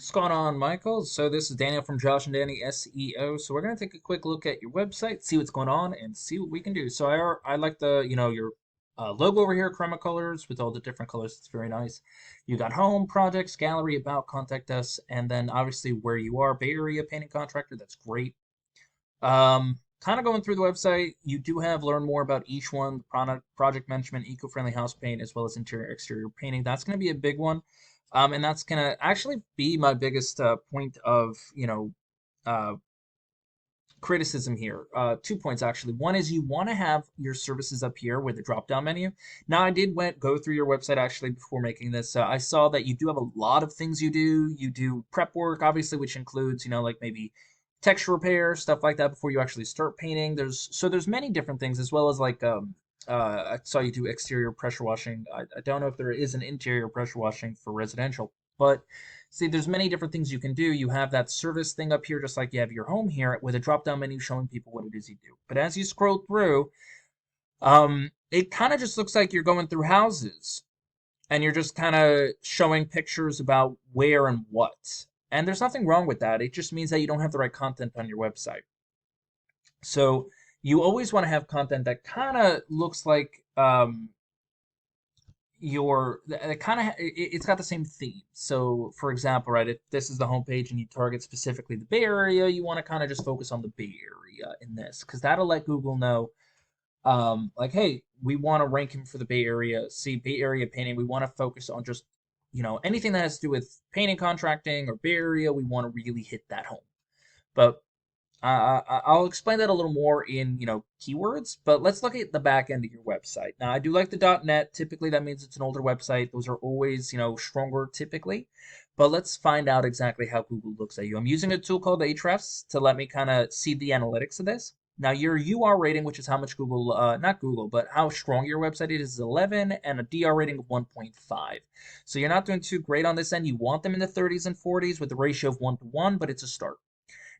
What's going on, Michael? So this is Daniel from Josh and Danny SEO. So we're gonna take a quick look at your website, see what's going on, and see what we can do. So I like the your logo over here, Chroma colors with all the different colors. It's very nice. You got home, projects, gallery, about, contact us, and then obviously where you are, Bay Area painting contractor. That's great. Kind of going through the website, you do have learn more about each one, the product, project management, eco-friendly house paint, as well as interior exterior painting. That's going to be a big one, and that's going to actually be my biggest point of uh, criticism here. 2 points actually. One is you want to have your services up here with the drop-down menu. Now I did go through your website actually before making this. I saw that you do have a lot of things you do. You do prep work, obviously, which includes like maybe texture repair, stuff like that before you actually start painting. There's many different things as well as like I saw you do exterior pressure washing. I don't know if there is an interior pressure washing for residential, but see, there's many different things you can do. You have that service thing up here, just like you have your home here, with a drop-down menu showing people what it is you do. But as you scroll through, it kind of just looks like you're going through houses and you're just kind of showing pictures about where and what. And there's nothing wrong with that. It just means that you don't have the right content on your website. So you always want to have content that kind of looks like your it kind of it's got the same theme. So for example, right, if this is the homepage and you target specifically the Bay Area, you want to kind of just focus on the Bay Area in this because that'll let Google know like, hey, we want to rank him for the Bay Area. See, Bay Area painting, we want to focus on just anything that has to do with painting, contracting, or Bay Area. We want to really hit that home. But I'll explain that a little more in keywords, but let's look at the back end of your website. Now, I do like the .net. Typically, that means it's an older website. Those are always stronger typically. But let's find out exactly how Google looks at you. I'm using a tool called Ahrefs to let me kind of see the analytics of this. Now, your UR rating, which is how much Google, not Google, but how strong your website is 11, and a DR rating of 1.5. So you're not doing too great on this end. You want them in the 30s and 40s with a ratio of 1 to 1, but it's a start.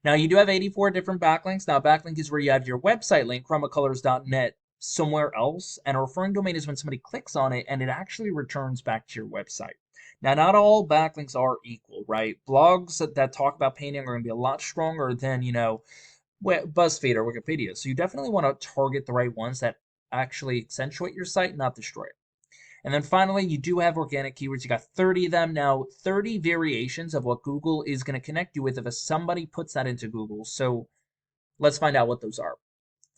Now, you do have 84 different backlinks. Now, a backlink is where you have your website link, chromacolors.net, somewhere else, and a referring domain is when somebody clicks on it and it actually returns back to your website. Now, not all backlinks are equal, right? Blogs that talk about painting are going to be a lot stronger than, BuzzFeed or Wikipedia. So you definitely want to target the right ones that actually accentuate your site, not destroy it. And then finally, you do have organic keywords. You got 30 of them. Now, 30 variations of what Google is going to connect you with if somebody puts that into Google. So let's find out what those are.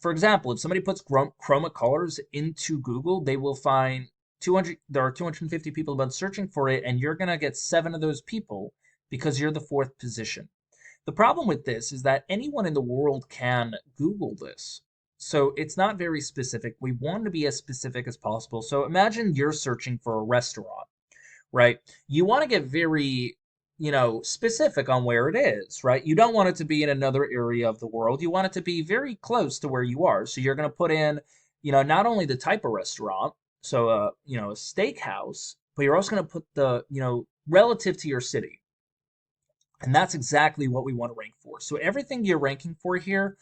For example, if somebody puts Chroma colors into Google, they will find 200. There are 250 people about searching for it, and you're going to get 7 of those people because you're the 4th position. The problem with this is that anyone in the world can Google this. So it's not very specific. We want to be as specific as possible. So imagine you're searching for a restaurant, right? You want to get very, specific on where it is, right? You don't want it to be in another area of the world. You want it to be very close to where you are. So you're going to put in, not only the type of restaurant, so a steakhouse, but you're also going to put the, relative to your city. And that's exactly what we want to rank for. So everything you're ranking for here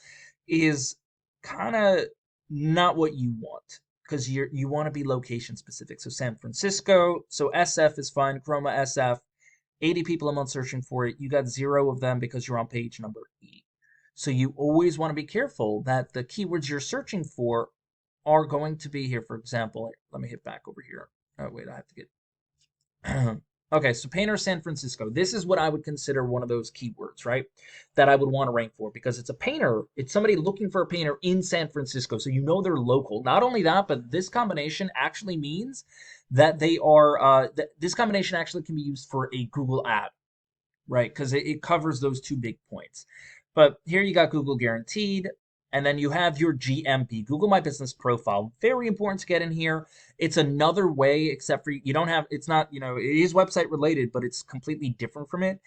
is kind of not what you want because you want to be location specific. So San Francisco, so SF is fine, Chroma SF, 80 people a month searching for it. You got 0 of them because you're on page number 8. So you always want to be careful that the keywords you're searching for are going to be here. For example, let me hit back over here. Oh, wait, I have to get... Okay, so painter San Francisco. This is what I would consider one of those keywords, right? That I would want to rank for because it's a painter. It's somebody looking for a painter in San Francisco. So they're local. Not only that, but this combination actually means that they are, this combination actually can be used for a Google ad, right? Because it covers those 2 big points. But here you got Google Guaranteed. And then you have your GMP, Google My Business Profile. Very important to get in here. It's another way, except for you don't have, it's not, it is website related, but it's completely different from it.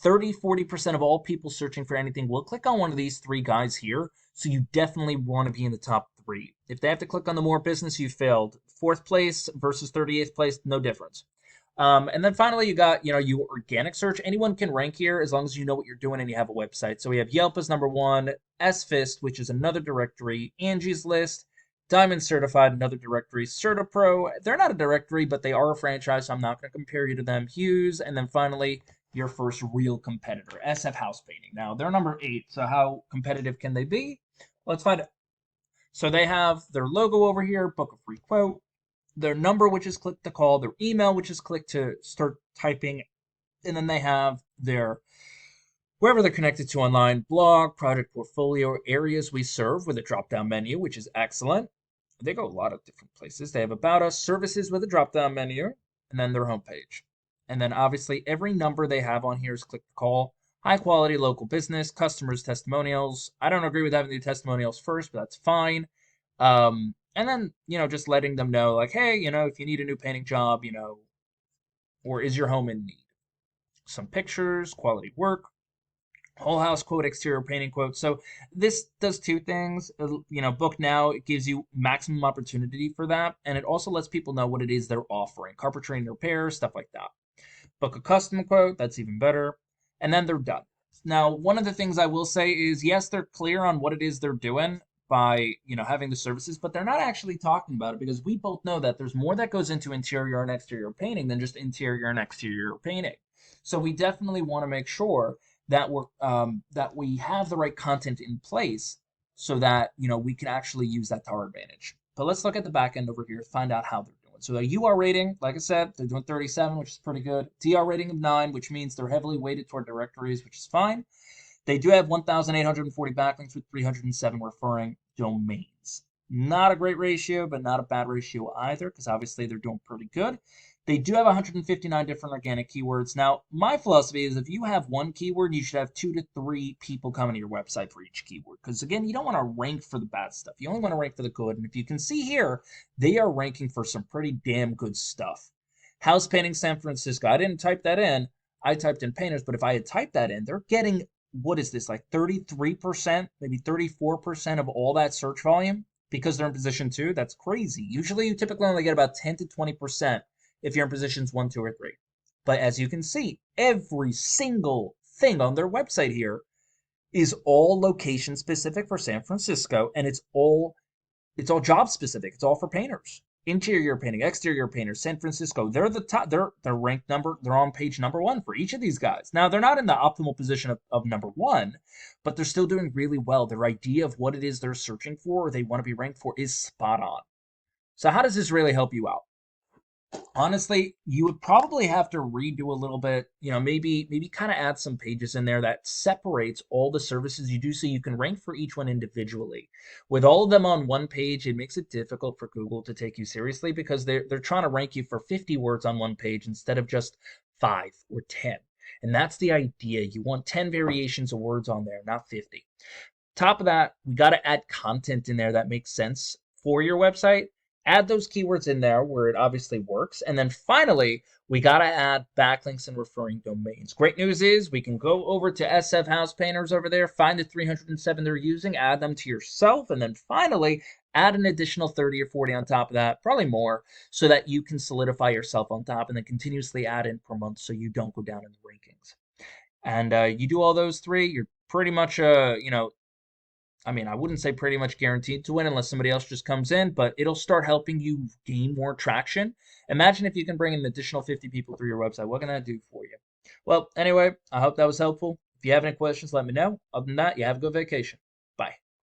30-40% of all people searching for anything will click on one of these 3 guys here. So you definitely want to be in the top 3. If they have to click on the more business, you failed. 4th place versus 38th place, no difference. And then finally, you got, your organic search. Anyone can rank here as long as you know what you're doing and you have a website. So we have Yelp as number 1, SFist, which is another directory, Angie's List, Diamond Certified, another directory, CertaPro. They're not a directory, but they are a franchise, so I'm not going to compare you to them. Hughes, and then finally, your first real competitor, SF House Painting. Now, they're number 8, so how competitive can they be? Let's find out. So they have their logo over here, book a free quote, their number, which is click to call, their email, which is click to start typing, and then they have their wherever they're connected to online, blog, project portfolio, areas we serve with a drop down menu, which is excellent. They go a lot of different places. They have about us, services with a drop down menu, and then their homepage. And then obviously every number they have on here is click to call. High quality local business, customers, testimonials. I don't agree with having the testimonials first, but that's fine. And then, just letting them know, like, hey, if you need a new painting job, or is your home in need? Some pictures, quality work, whole house quote, exterior painting quote. So this does two things. Book now, it gives you maximum opportunity for that, and it also lets people know what it is they're offering: carpentry and repair, stuff like that. Book a custom quote, that's even better, and then they're done. Now, one of the things I will say is, yes, they're clear on what it is they're doing by having the services, but they're not actually talking about it, because we both know that there's more that goes into interior and exterior painting than just interior and exterior painting. So we definitely want to make sure that we have the right content in place so that we can actually use that to our advantage. But let's look at the back end over here to find out how they're doing. So the UR rating, like I said, they're doing 37, which is pretty good. DR rating of 9, which means they're heavily weighted toward directories, which is fine. They do have 1,840 backlinks with 307 referring domains. Not a great ratio, but not a bad ratio either, because obviously they're doing pretty good. They do have 159 different organic keywords. Now, my philosophy is if you have one keyword, you should have 2 to 3 people coming to your website for each keyword. Because again, you don't want to rank for the bad stuff. You only want to rank for the good. And if you can see here, they are ranking for some pretty damn good stuff. House painting San Francisco. I didn't type that in. I typed in painters, but if I had typed that in, they're getting, what is this, like 33%, maybe 34% of all that search volume because they're in position 2. That's crazy. Usually you typically only get about 10 to 20% if you're in positions 1, 2, or 3. But as you can see, every single thing on their website here is all location specific for San Francisco, and it's all job specific. It's all for painters. Interior painting, exterior painters, San Francisco. They're the top. They're ranked they're on page number 1 for each of these guys. Now, they're not in the optimal position of number 1, but they're still doing really well. Their idea of what it is they're searching for or they want to be ranked for is spot on. So how does this really help you out? Honestly, you would probably have to redo a little bit, maybe kind of add some pages in there that separates all the services you do so you can rank for each one individually. With all of them on one page, it makes it difficult for Google to take you seriously because they're trying to rank you for 50 words on one page instead of just 5 or 10. And that's the idea. You want 10 variations of words on there, not 50. Top of that, we got to add content in there that makes sense for your website. Add those keywords in there where it obviously works. And then finally, we got to add backlinks and referring domains. Great news is we can go over to SF House Painters over there, find the 307 they're using, add them to yourself, and then finally add an additional 30 or 40 on top of that, probably more, so that you can solidify yourself on top and then continuously add in per month so you don't go down in the rankings. And you do all those 3, you're pretty much, I wouldn't say pretty much guaranteed to win unless somebody else just comes in, but it'll start helping you gain more traction. Imagine if you can bring in an additional 50 people through your website. What can that do for you? Well, anyway, I hope that was helpful. If you have any questions, let me know. Other than that, you have a good vacation.